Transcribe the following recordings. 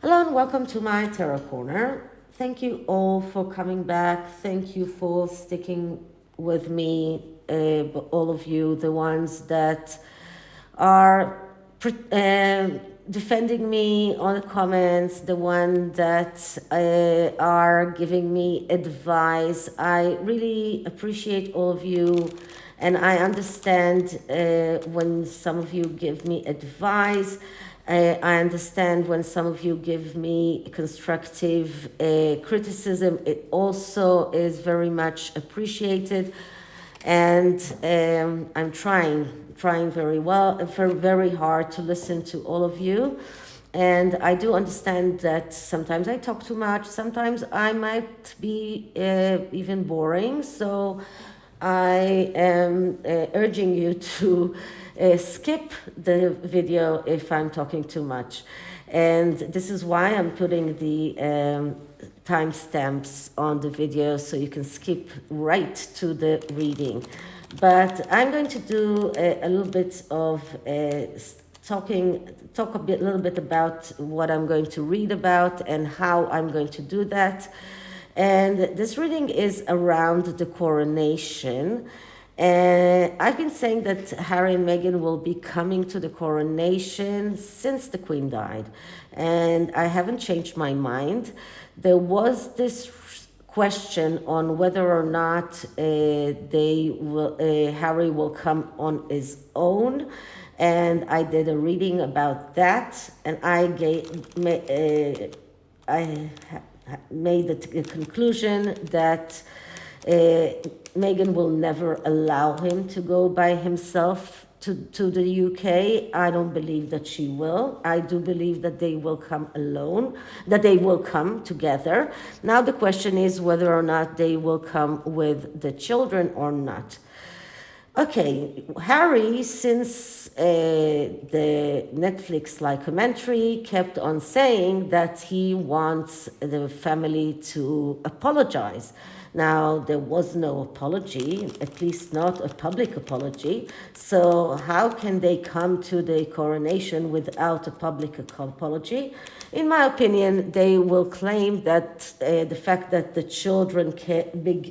Hello and welcome to my Tarot Corner. Thank you all for coming back. Thank you for sticking with me, all of you, the ones that are defending me on the comments, the ones that are giving me advice. I really appreciate all of you, and I understand when some of you give me advice. I understand when some of you give me constructive criticism. It also is very much appreciated, and I'm trying very well, very hard to listen to all of you. And I do understand that sometimes I talk too much, sometimes I might be even boring. So I am urging you to skip the video if I'm talking too much. And this is why I'm putting the timestamps on the video so you can skip right to the reading. But I'm going to do a little bit of talk a little bit about what I'm going to read about and how I'm going to do that. And this reading is around the coronation. I've been saying that Harry and Meghan will be coming to the coronation since the Queen died, and I haven't changed my mind. There was this question on whether or not Harry will come on his own, and I did a reading about that, and I made the conclusion that Meghan will never allow him to go by himself to the UK. I don't believe that she will. I do believe that they will come alone, that they will come together. Now the question is whether or not they will come with the children or not. Okay, Harry, since the Netflix documentary, kept on saying that he wants the family to apologize. Now, there was no apology, at least not a public apology. So how can they come to the coronation without a public apology? In my opinion, they will claim that the fact that the children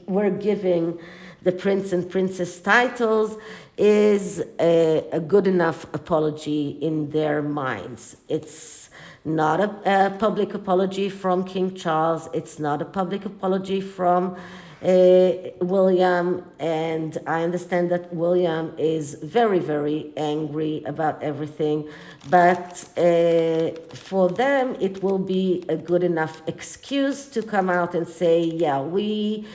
were giving the prince and princess titles is a good enough apology in their minds. It's not a public apology from King Charles. It's not a public apology from William. And I understand that William is very, very angry about everything. But for them, it will be a good enough excuse to come out and say, yeah, we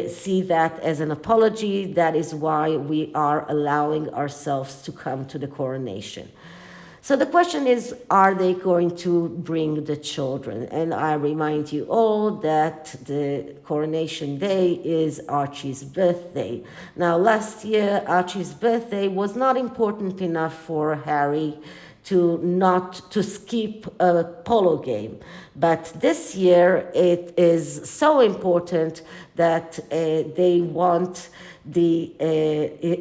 see that as an apology. That is why we are allowing ourselves to come to the coronation. So the question is, are they going to bring the children? And I remind you all that the coronation day is Archie's birthday. Now, last year, Archie's birthday was not important enough for Harry to skip a polo game. But this year, it is so important that they want the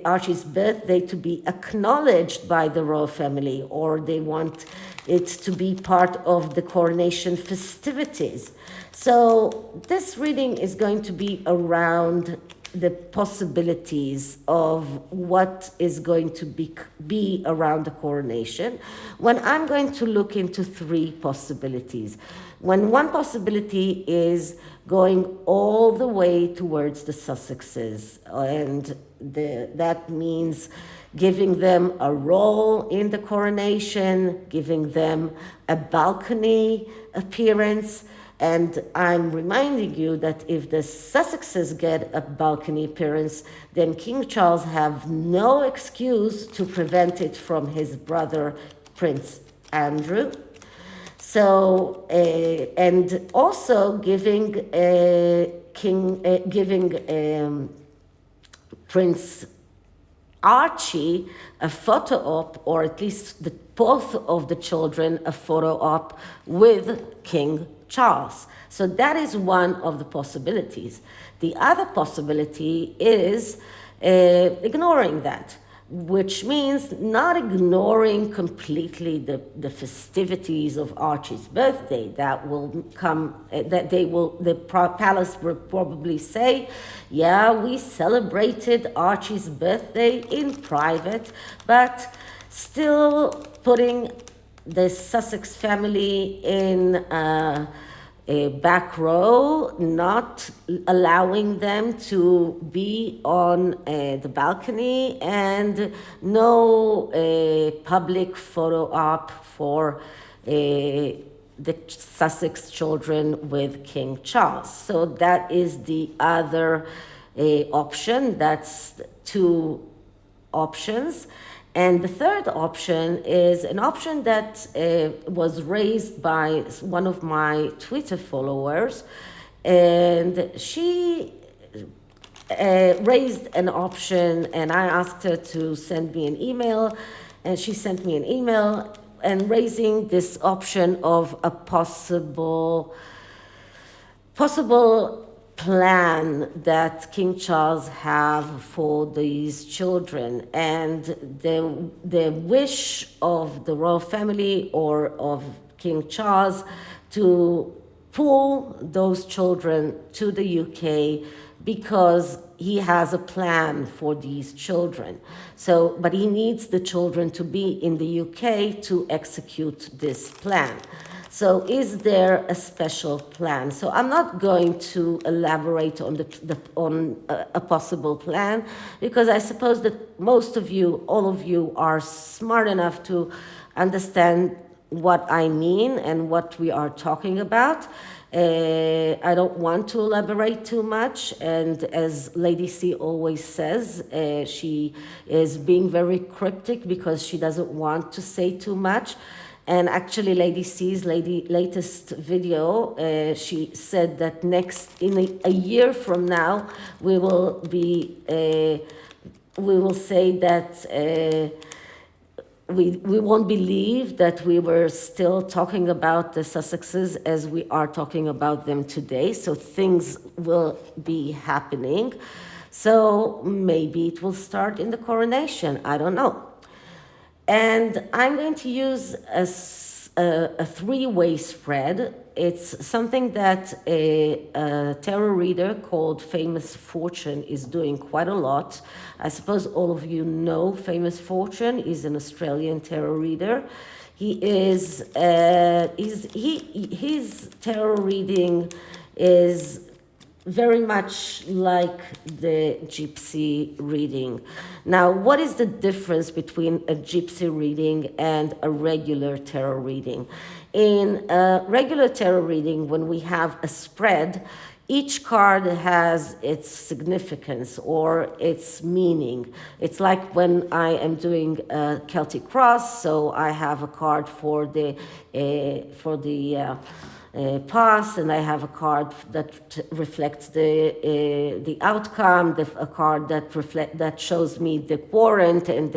Archie's birthday to be acknowledged by the royal family, or they want it to be part of the coronation festivities. So this reading is going to be around the possibilities of what is going to be around the coronation, when I'm going to look into three possibilities. When one possibility is going all the way towards the Sussexes, and that means giving them a role in the coronation, giving them a balcony appearance. And I'm reminding you that if the Sussexes get a balcony appearance, then King Charles have no excuse to prevent it from his brother, Prince Andrew. So, and also giving Prince Archie a photo op, or at least both of the children a photo op with King Charles. So that is one of the possibilities. The other possibility is ignoring that. which means not ignoring completely the festivities of Archie's birthday. That will come, the palace will probably say, yeah, we celebrated Archie's birthday in private, but still putting the Sussex family in a back row, not allowing them to be on the balcony, and no public photo op for the Sussex children with King Charles. So that is the other option. That's two options. And the third option is an option that was raised by one of my Twitter followers, and she raised an option, and I asked her to send me an email, and she sent me an email and raising this option of a possible plan that King Charles have for these children, and the wish of the royal family or of King Charles to pull those children to the UK because he has a plan for these children. So, but he needs the children to be in the UK to execute this plan. So is there a special plan? So I'm not going to elaborate on on a possible plan, because I suppose that most of you, all of you, are smart enough to understand what I mean and what we are talking about. I don't want to elaborate too much, and as Lady C always says, she is being very cryptic because she doesn't want to say too much. And actually, Lady C's latest video, she said that in a year from now, we will say that we won't believe that we were still talking about the Sussexes as we are talking about them today. So things will be happening. So maybe it will start in the coronation. I don't know. And I'm going to use a three-way spread. It's something that a tarot reader called Famous Fortune is doing quite a lot. I suppose all of you know Famous Fortune is an Australian tarot reader. His tarot reading is very much like the Gypsy reading. Now, what is the difference between a Gypsy reading and a regular tarot reading? In a regular tarot reading, when we have a spread, each card has its significance or its meaning. It's like when I am doing a Celtic cross, so I have a card for the past, and I have a card that reflects the outcome, a card that shows me the warrant and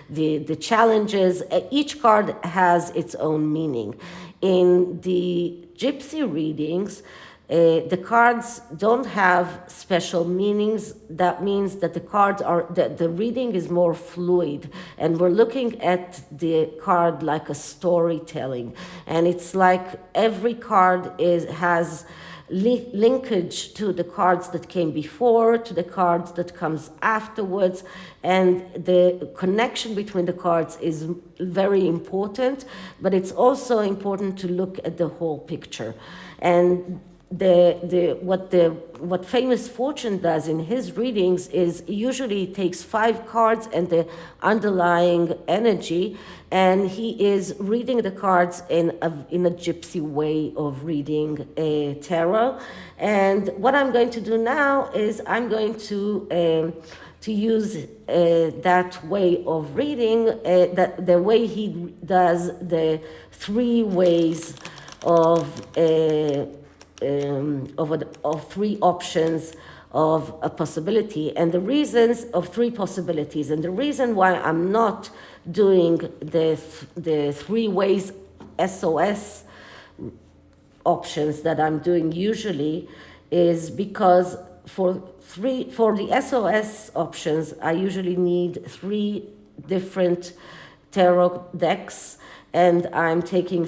the challenges. Each card has its own meaning. In the Gypsy readings, the cards don't have special meanings. That means that the reading is more fluid, and we're looking at the card like a storytelling. And it's like every card has linkage to the cards that came before, to the cards that comes afterwards, and the connection between the cards is very important, but it's also important to look at the whole picture. And what Famous Fortune does in his readings is usually he takes 5 cards and the underlying energy, and he is reading the cards in a Gypsy way of reading a tarot. And what I'm going to do now is I'm going to use that way of reading, that the way he does the 3 ways of 3 options of a possibility, and the reasons of 3 possibilities. And the reason why I'm not doing the 3 ways SOS options that I'm doing usually is because for the SOS options, I usually need 3 different tarot decks, and I'm taking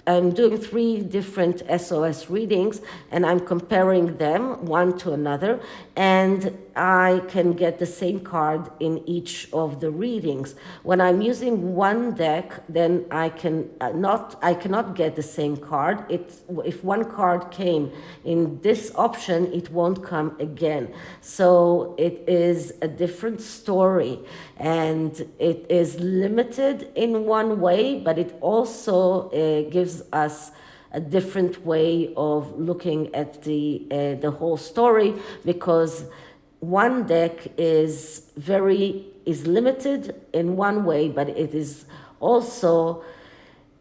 I'm doing 3 different SOS readings, and I'm comparing them one to another, and I can get the same card in each of the readings. When I'm using one deck, then I cannot get the same card. If one card came in this option, it won't come again. So it is a different story, and it is limited in one way, but it also gives us a different way of looking at the whole story, because one deck is limited in one way, but it is also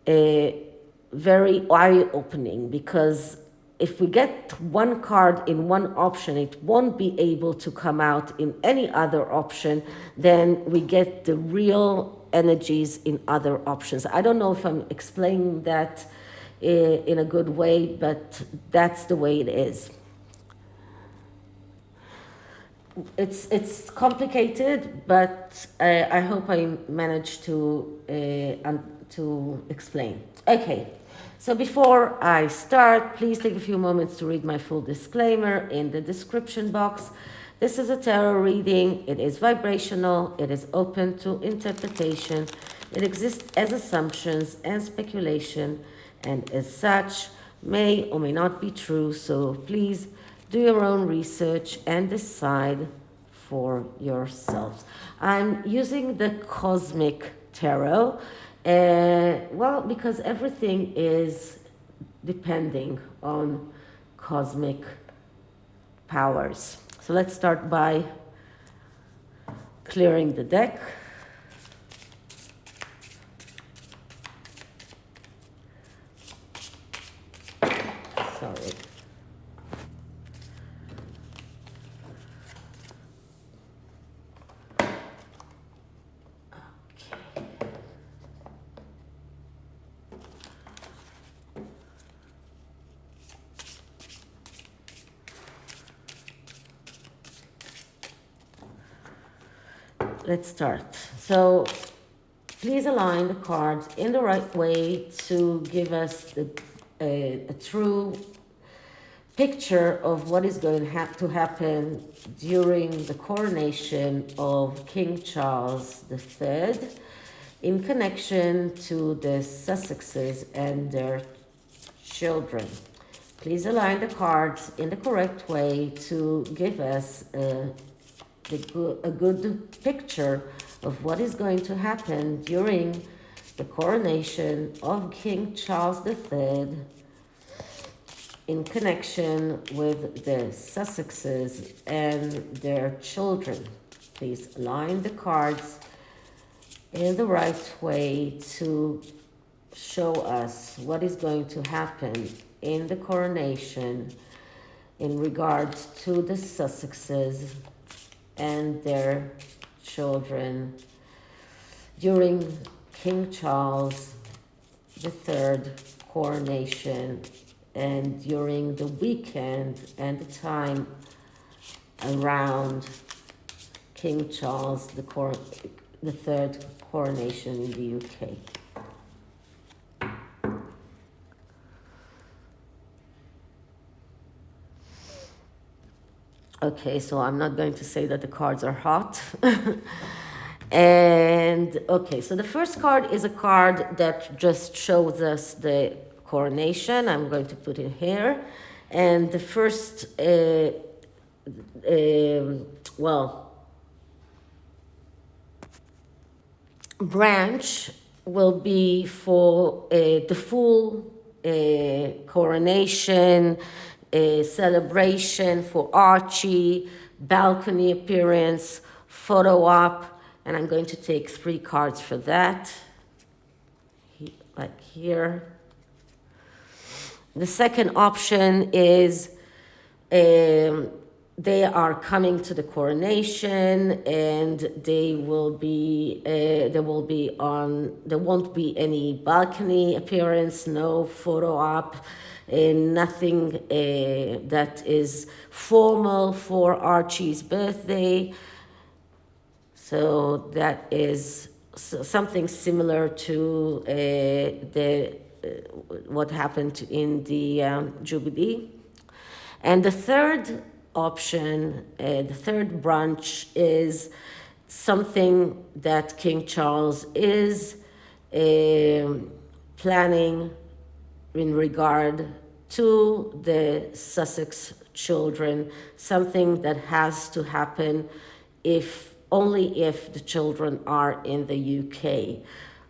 very eye-opening, because if we get one card in one option, it won't be able to come out in any other option. Then we get the real energies in other options. I don't know if I'm explaining that in a good way, but that's the way it is. It's complicated, but I hope I managed to explain. Okay. So before I start, please take a few moments to read my full disclaimer in the description box. This is a tarot reading. It is vibrational. It is open to interpretation. It exists as assumptions and speculation, and as such may or may not be true. So please do your own research and decide for yourselves. I'm using the Cosmic Tarot. Well, because everything is depending on cosmic powers. So let's start by clearing the deck. Sorry. Let's start. So please align the cards in the right way to give us a true picture of what is going to happen during the coronation of King Charles III in connection to the Sussexes and their children. Please align the cards in the correct way to give us a good picture of what is going to happen during the coronation of King Charles III in connection with the Sussexes and their children. Please align the cards in the right way to show us what is going to happen in the coronation in regards to the Sussexes and their children during King Charles III coronation, and during the weekend and the time around King Charles III coronation in the UK. Okay, so I'm not going to say that the cards are hot. And okay, so the first card is a card that just shows us the coronation. I'm going to put it here. And the first, branch will be for the full coronation, a celebration for Archie, balcony appearance, photo op, and I'm going to take 3 cards for that, like here. The second option is they are coming to the coronation, and there won't be any balcony appearance, no photo op, nothing that is formal for Archie's birthday. So that is something similar to what happened in the Jubilee. And the third option, the third branch, is something that King Charles is planning in regard to the Sussex children, something that has to happen only if the children are in the UK,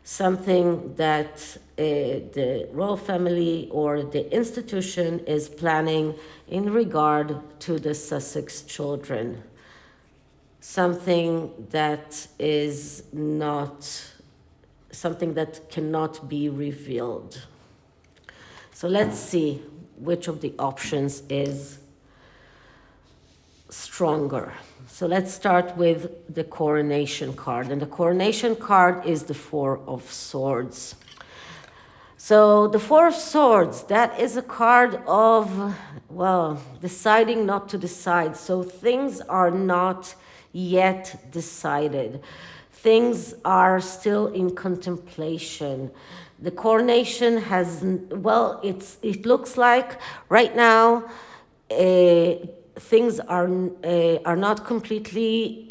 something that the royal family or the institution is planning in regard to the Sussex children, something that is not, something that cannot be revealed. So let's see which of the options is stronger. So let's start with the coronation card. And the coronation card is the Four of Swords. So the Four of Swords, that is a card of, well, deciding not to decide. So things are not yet decided. Things are still in contemplation. The coronation has, well, it looks like right now things are not completely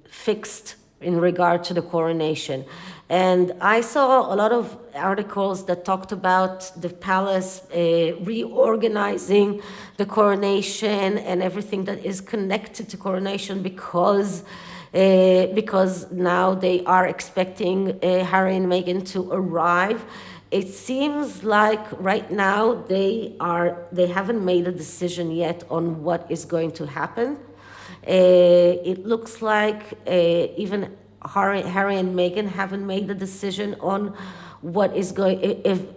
fixed in regard to the coronation. And I saw a lot of articles that talked about the palace reorganizing the coronation and everything that is connected to coronation because now they are expecting Harry and Meghan to arrive. It seems like right now they haven't made a decision yet on what is going to happen. It looks like even Harry and Meghan haven't made a decision on what is going,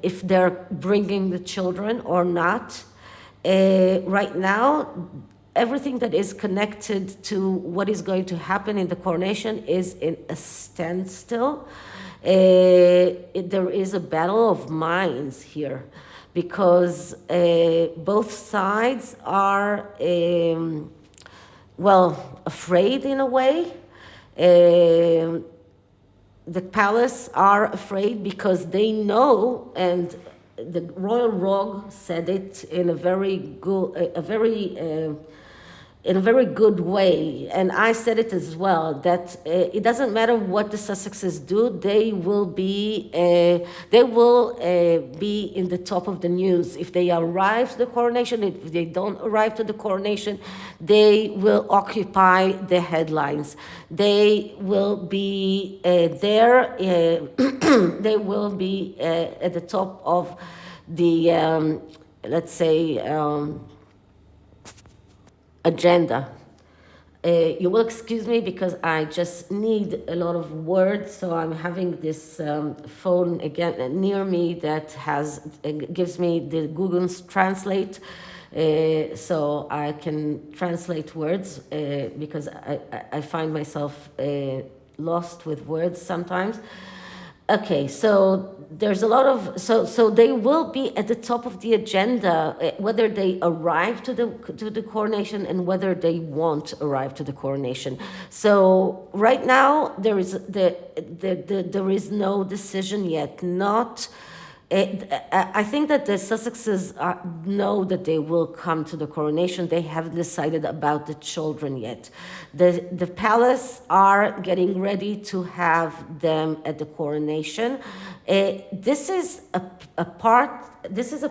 if they're bringing the children or not. Right now, everything that is connected to what is going to happen in the coronation is in a standstill. There is a battle of minds here because both sides are, well, afraid in a way. The palace are afraid because they know, and the royal rogue said it in a very good way, and I said it as well, that it doesn't matter what the Sussexes do, they will be in the top of the news. If they arrive to the coronation, if they don't arrive to the coronation, they will occupy the headlines. They will be there. They will be at the top of the, let's say, agenda. You will excuse me because I just need a lot of words, so I'm having this phone again near me that gives me the Google Translate, so I can translate words because I find myself lost with words sometimes. Okay, so there's a lot of, so they will be at the top of the agenda, whether they arrive to the coronation and whether they won't arrive to the coronation. So right now there is no decision yet. I think that the Sussexes know that they will come to the coronation. They haven't decided about the children yet. The palace are getting ready to have them at the coronation. This is a part. This is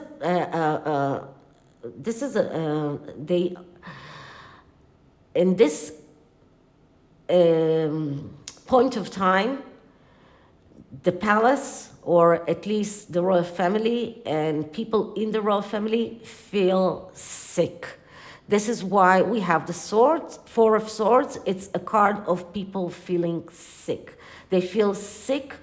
they in this point of time, the palace, or at least the royal family and people in the royal family, feel sick. This is why we have the swords, Four of Swords. It's a card of people feeling sick. They feel sick.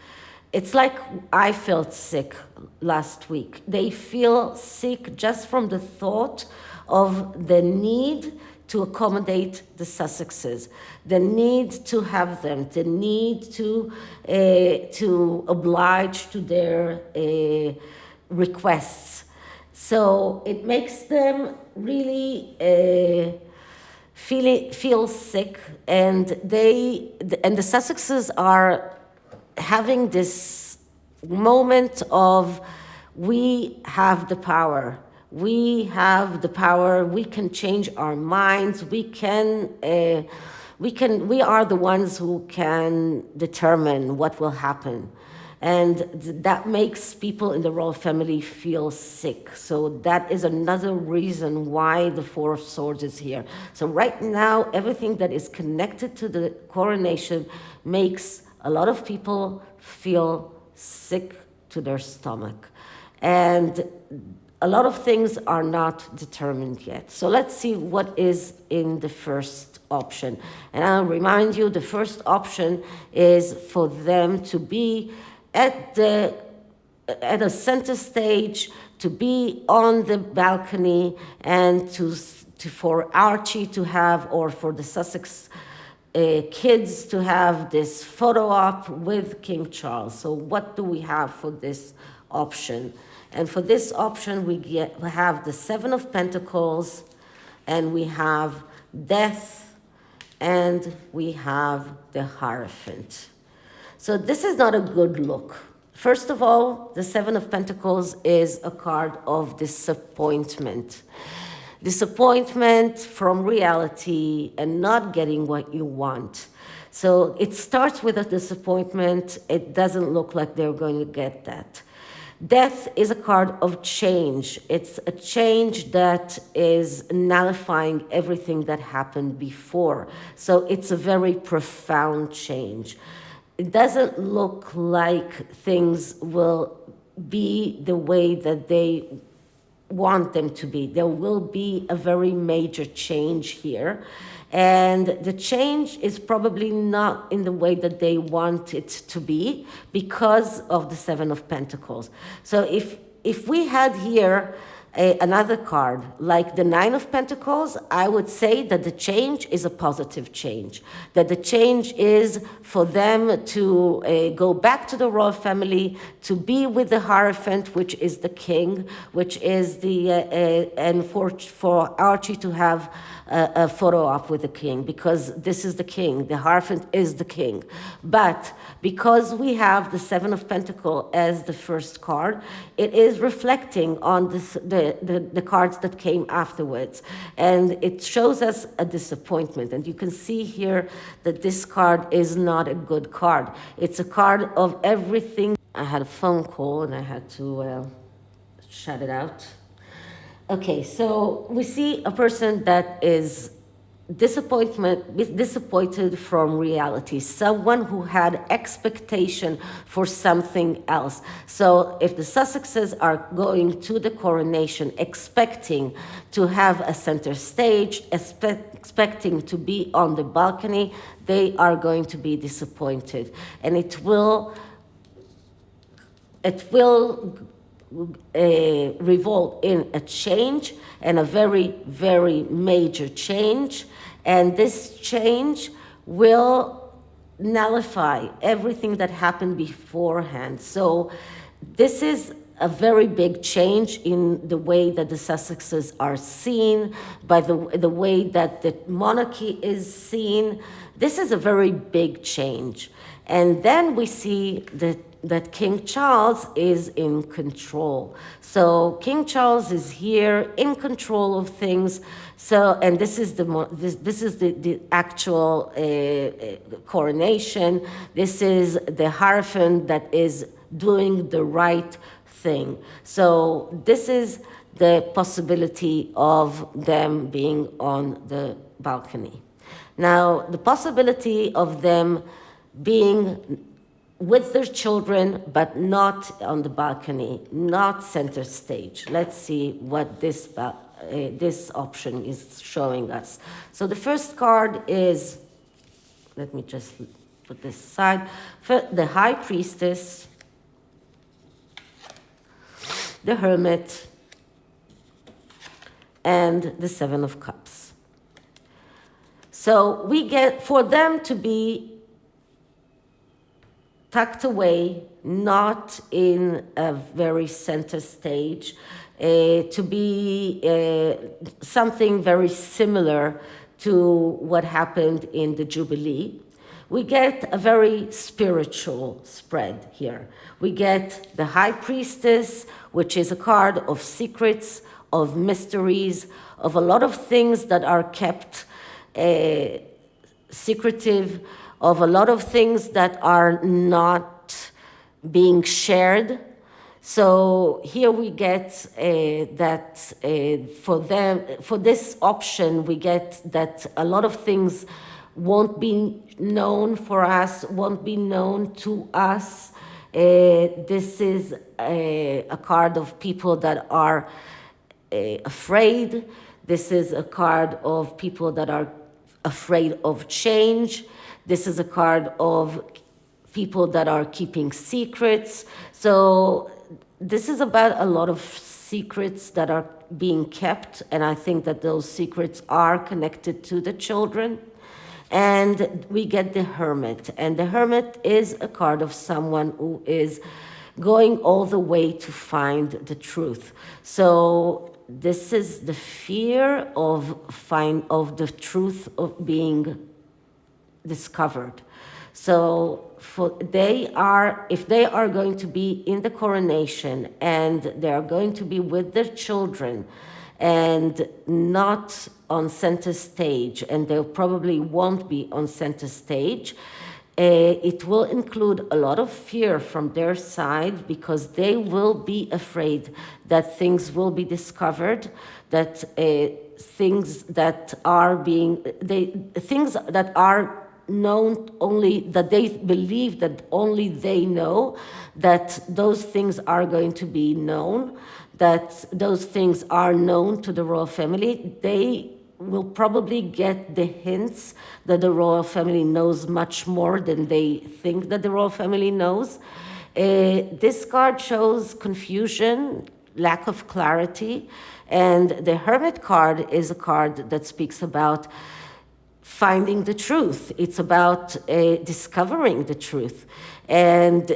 It's like I felt sick last week. They feel sick just from the thought of the need to accommodate the Sussexes, the need to have them, the need to oblige to their requests. So it makes them really feel sick, and the Sussexes are having this moment of, we have the power. We have the power. We can change our minds. We are the ones who can determine what will happen. And that makes people in the royal family feel sick. So that is another reason why the Four of Swords is here. So right now, everything that is connected to the coronation makes a lot of people feel sick to their stomach. And a lot of things are not determined yet. So let's see what is in the first option. And I'll remind you, the first option is for them to be at a center stage, to be on the balcony, and for Archie to have, or for the Sussex kids to have this photo op with King Charles. So what do we have for this option? And for this option, we have the Seven of Pentacles, and we have Death, and we have the Hierophant. So this is not a good look. First of all, the Seven of Pentacles is a card of disappointment. Disappointment from reality and not getting what you want. So it starts with a disappointment. It doesn't look like they're going to get that. Death is a card of change. It's a change that is nullifying everything that happened before. So it's a very profound change. It doesn't look like things will be the way that they want them to be. There will be a very major change here. And the change is probably not in the way that they want it to be because of the Seven of Pentacles. So if we had here another card, like the Nine of Pentacles, I would say that the change is a positive change. That the change is for them to go back to the royal family, to be with the Hierophant, which is the king, which is the, and for Archie to have a photo op with the king, because this is the king. The Hierophant is the king. But because we have the Seven of Pentacles as the first card, it is reflecting on the cards that came afterwards. And it shows us a disappointment. And you can see here that this card is not a good card. It's a card of everything. I had a phone call and I had to shut it out. Okay, so we see a person that is disappointed from reality, someone who had expectation for something else. So if the Sussexes are going to the coronation expecting to have a center stage, expecting to be on the balcony, they are going to be disappointed. And it will revolt in a change, and a very, very major change. And this change will nullify everything that happened beforehand. So this is a very big change in the way that the Sussexes are seen, by the way that the monarchy is seen. This is a very big change. And then we see that King Charles is in control. So King Charles is here in control of things. So, and this is the actual coronation. This is the Hierophant that is doing the right thing. So this is the possibility of them being on the balcony. Now, the possibility of them being with their children, but not on the balcony, not center stage. Let's see what this option is showing us. So the first card is, let me just put this aside, the High Priestess, the Hermit, and the Seven of Cups. So we get, for them to be tucked away, not in a very center stage, to be something very similar to what happened in the Jubilee. We get a very spiritual spread here. We get the High Priestess, which is a card of secrets, of mysteries, of a lot of things that are kept secretive, of a lot of things that are not being shared. So here we get that for this option, we get that a lot of things won't be known for us, won't be known to us. This is a card of people that are afraid. This is a card of people that are afraid of change. This is a card of people that are keeping secrets. So this is about a lot of secrets that are being kept, and I think that those secrets are connected to the children. And we get the Hermit, and the Hermit is a card of someone who is going all the way to find the truth. So this is the fear of the truth of being discovered. So if they are going to be in the coronation and they are going to be with their children and not on center stage, and they probably won't be on center stage, it will include a lot of fear from their side, because they will be afraid that things will be discovered, that things that are known only, that they believe that only they know, that those things are going to be known, that those things are known to the royal family. They will probably get the hints that the royal family knows much more than they think that the royal family knows. This card shows confusion, lack of clarity, and the Hermit card is a card that speaks about finding the truth. It's about discovering the truth. And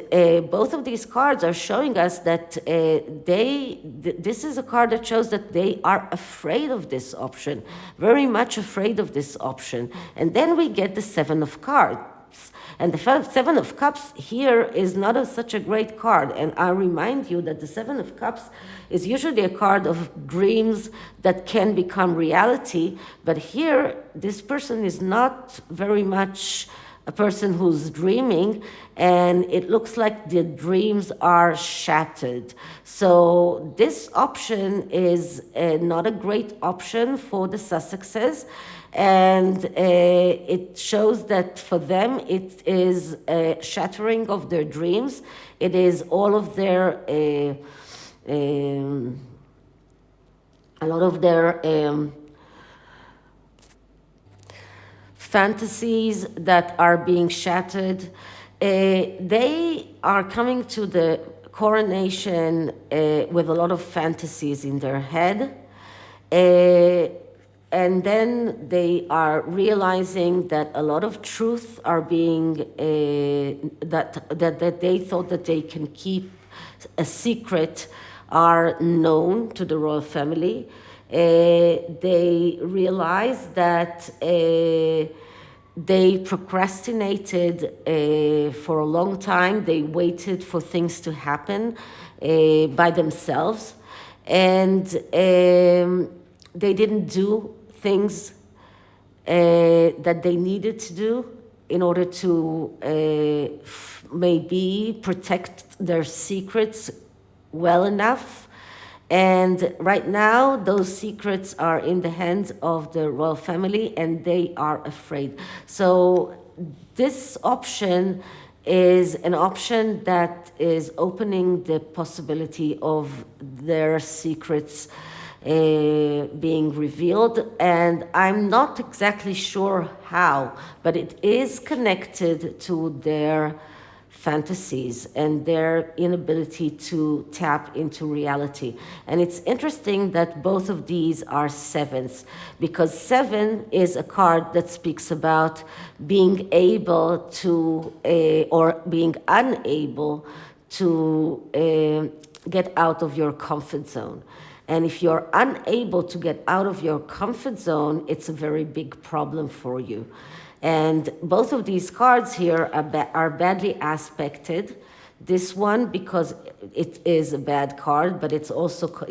both of these cards are showing us that this is a card that shows that they are afraid of this option, very much afraid of this option. And then we get the Seven of Cups. And the Seven of Cups here is not such a great card. And I remind you that the Seven of Cups is usually a card of dreams that can become reality. But here, this person is not very much a person who's dreaming, and it looks like the dreams are shattered. So this option is not a great option for the Sussexes. And it shows that for them it is a shattering of their dreams. It is all of their a lot of their fantasies that are being shattered. They are coming to the coronation with a lot of fantasies in their head. And then they are realizing that a lot of truth are being, that they thought that they can keep a secret are known to the royal family. They realize that they procrastinated for a long time. They waited for things to happen by themselves. And they didn't do things that they needed to do in order to maybe protect their secrets well enough. And right now, those secrets are in the hands of the royal family, and they are afraid. So this option is an option that is opening the possibility of their secrets being revealed, and I'm not exactly sure how, but it is connected to their fantasies and their inability to tap into reality. And it's interesting that both of these are sevens, because seven is a card that speaks about being able to or being unable to get out of your comfort zone. And if you're unable to get out of your comfort zone, it's a very big problem for you. And both of these cards here are badly aspected. This one, because it is a bad card, but it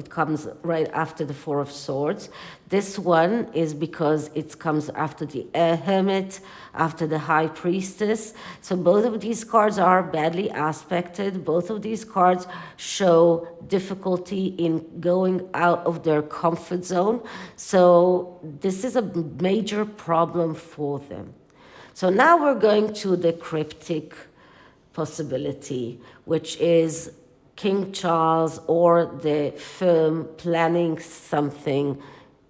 comes right after the Four of Swords. This one is because it comes after the Hermit, after the High Priestess. So both of these cards are badly aspected. Both of these cards show difficulty in going out of their comfort zone. So this is a major problem for them. So now we're going to the cryptic possibility, which is King Charles or the firm planning something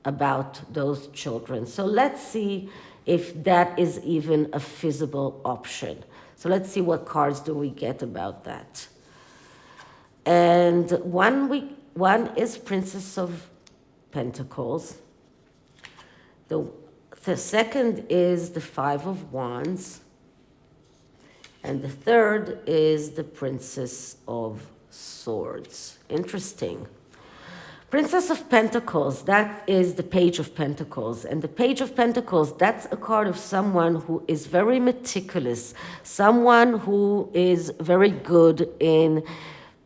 about those children. So let's see if that is even a feasible option. So let's see what cards do we get about that. And one is Princess of Pentacles. The second is the Five of Wands. And the third is the Princess of Swords. Interesting. Princess of Pentacles, that is the Page of Pentacles. And the Page of Pentacles, that's a card of someone who is very meticulous, someone who is very good in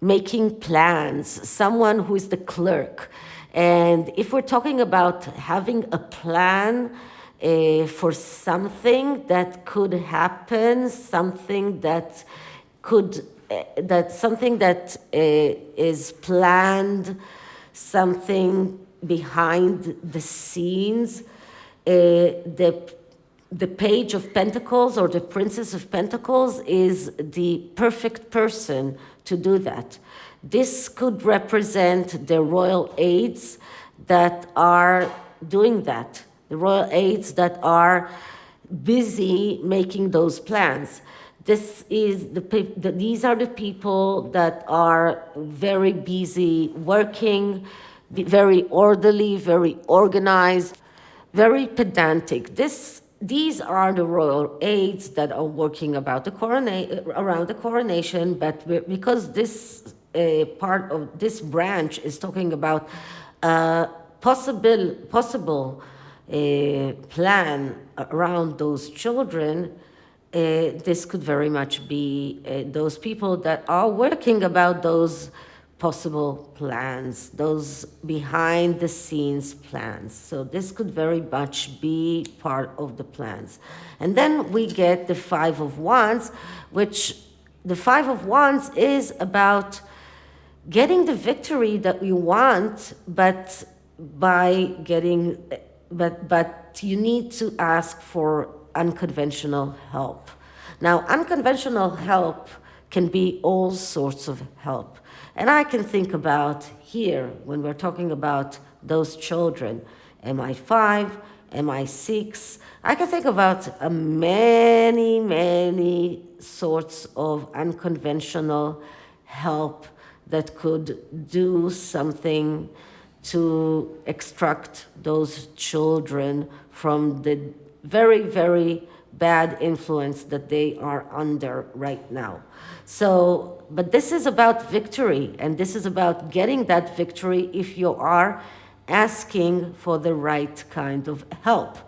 making plans, someone who is the clerk. And if we're talking about having a plan for something that could happen, something that is planned, something behind the scenes, the Page of Pentacles or the Princess of Pentacles is the perfect person to do that. This could represent the royal aides that are doing that. The royal aides that are busy making those plans. These are the people that are very busy working, very orderly, very organized, very pedantic. These are the royal aides that are working around the coronation, but because this part of this branch is talking about possible plan around those children, this could very much be those people that are working about those possible plans, those behind the scenes plans. So this could very much be part of the plans. And then we get the Five of Wands, which the Five of Wands is about getting the victory that we want, but you need to ask for unconventional help. Now, unconventional help can be all sorts of help. And I can think about here, when we're talking about those children, MI5, MI6, I can think about many sorts of unconventional help that could do something to extract those children from the very bad influence that they are under right now. So, but this is about victory, and this is about getting that victory if you are asking for the right kind of help.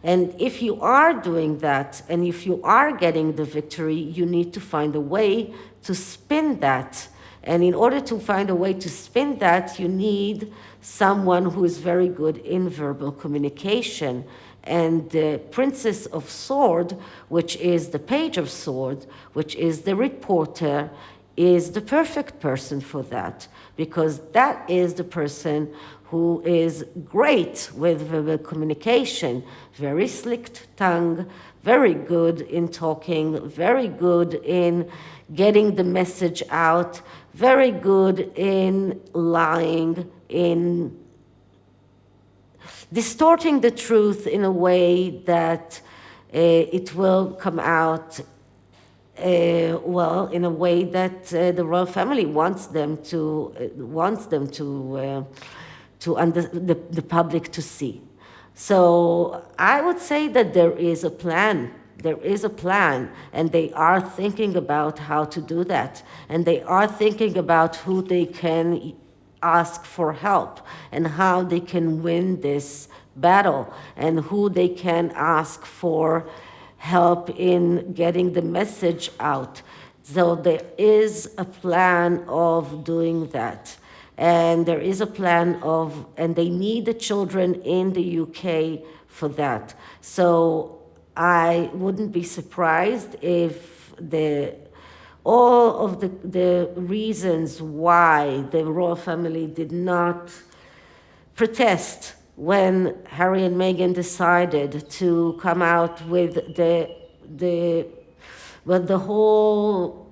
And if you are doing that, and if you are getting the victory, you need to find a way to spin that. And in order to find a way to spin that, you need someone who is very good in verbal communication. And the Princess of Swords, which is the Page of Swords, which is the reporter, is the perfect person for that, because that is the person who is great with verbal communication, very slick tongue, very good in talking, very good in getting the message out, very good in lying, in distorting the truth in a way that it will come out in a way that the royal family wants the public to see. So I would say that there is a plan. There is a plan, and they are thinking about how to do that, and they are thinking about who they can ask for help and how they can win this battle and who they can ask for help in getting the message out. So there is a plan of doing that. And there is a plan of, and they need the children in the UK for that. So I wouldn't be surprised if all of the reasons why the royal family did not protest when Harry and Meghan decided to come out with the whole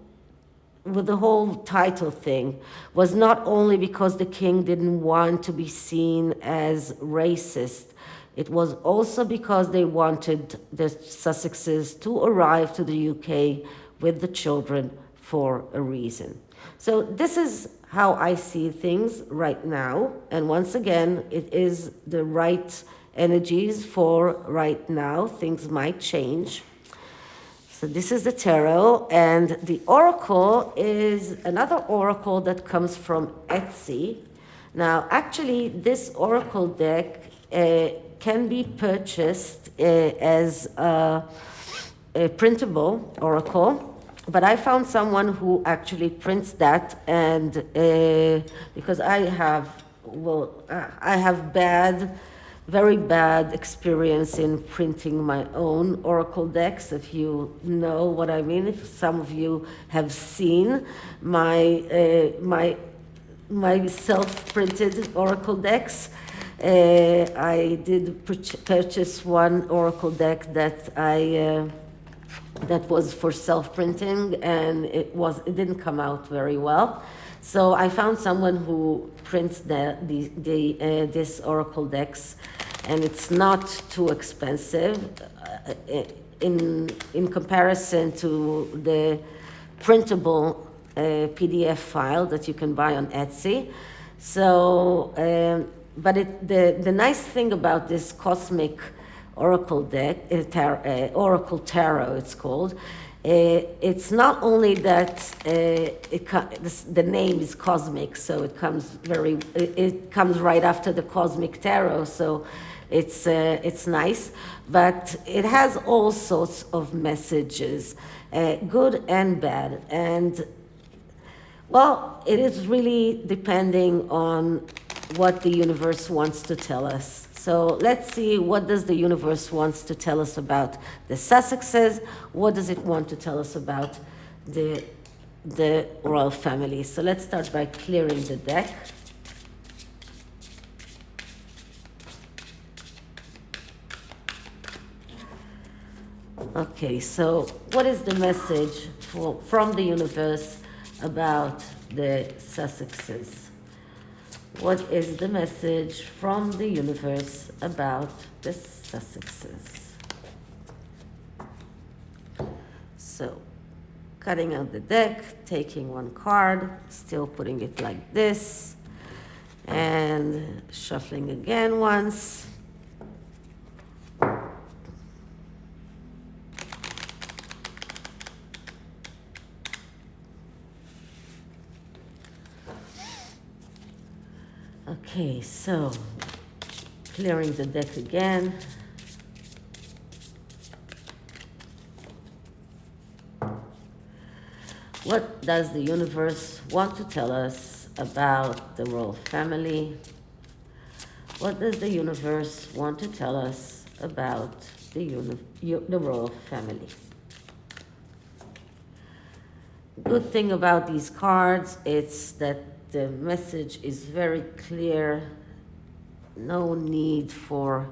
title thing was not only because the king didn't want to be seen as racist, it was also because they wanted the Sussexes to arrive to the UK with the children for a reason. So this is how I see things right now. And once again, it is the right energies for right now. Things might change. So this is the tarot, and the oracle is another oracle that comes from Etsy. Now, actually, this oracle deck can be purchased as a printable oracle, but I found someone who actually prints that, and because I have very bad experience in printing my own oracle decks, if you know what I mean. If some of you have seen my self-printed oracle decks, I did purchase one oracle deck that was for self-printing, and it didn't come out very well. So I found someone who prints this oracle decks, and it's not too expensive in comparison to the printable PDF file that you can buy on Etsy. So, but the nice thing about this cosmic oracle deck, Oracle Tarot it's called, it's not only that the name is cosmic, so it comes right after the cosmic tarot, so it's nice, but it has all sorts of messages, good and bad, and well, it is really depending on what the universe wants to tell us. So let's see, what does the universe wants to tell us about the Sussexes? What does it want to tell us about the royal family? So let's start by clearing the deck. Okay, so what is the message from the universe about the Sussexes? What is the message from the universe about the Sussexes? So, cutting out the deck, taking one card, still putting it like this, and shuffling again once. Okay, so clearing the deck again. What does the universe want to tell us about the royal family? What does the universe want to tell us about the royal family? Good thing about these cards, it's that the message is very clear, no need for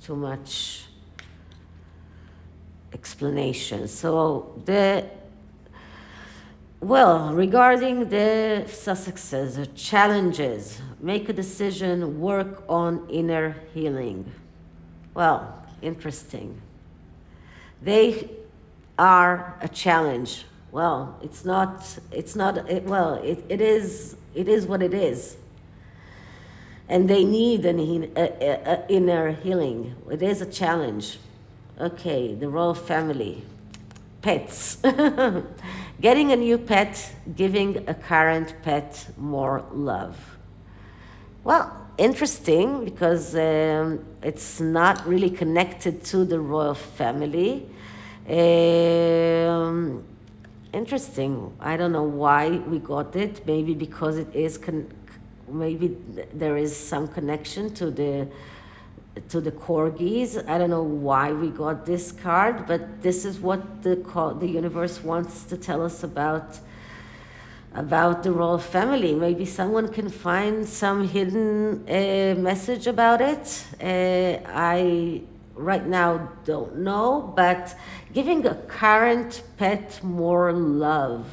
too much explanation. So regarding the Sussexes, challenges, make a decision, work on inner healing. Well, interesting. They are a challenge. Well, it is what it is. And they need an inner healing. It is a challenge. Okay, the royal family. Pets. Getting a new pet, giving a current pet more love. Well, interesting because it's not really connected to the royal family. Um, Interesting. I don't know why we got it. Maybe because it is maybe there is some connection to the corgis. I don't know why we got this card, but this is what the universe wants to tell us about the royal family. Maybe someone can find some hidden message about it. I right now don't know, but giving a current pet more love.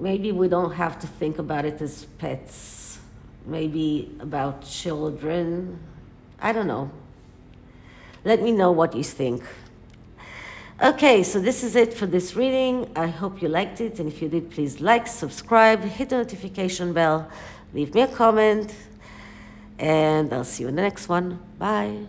Maybe we don't have to think about it as pets. Maybe about children. I don't know. Let me know what you think. Okay, so this is it for this reading. I hope you liked it, and if you did, please like, subscribe, hit the notification bell, leave me a comment, and I'll see you in the next one. Bye.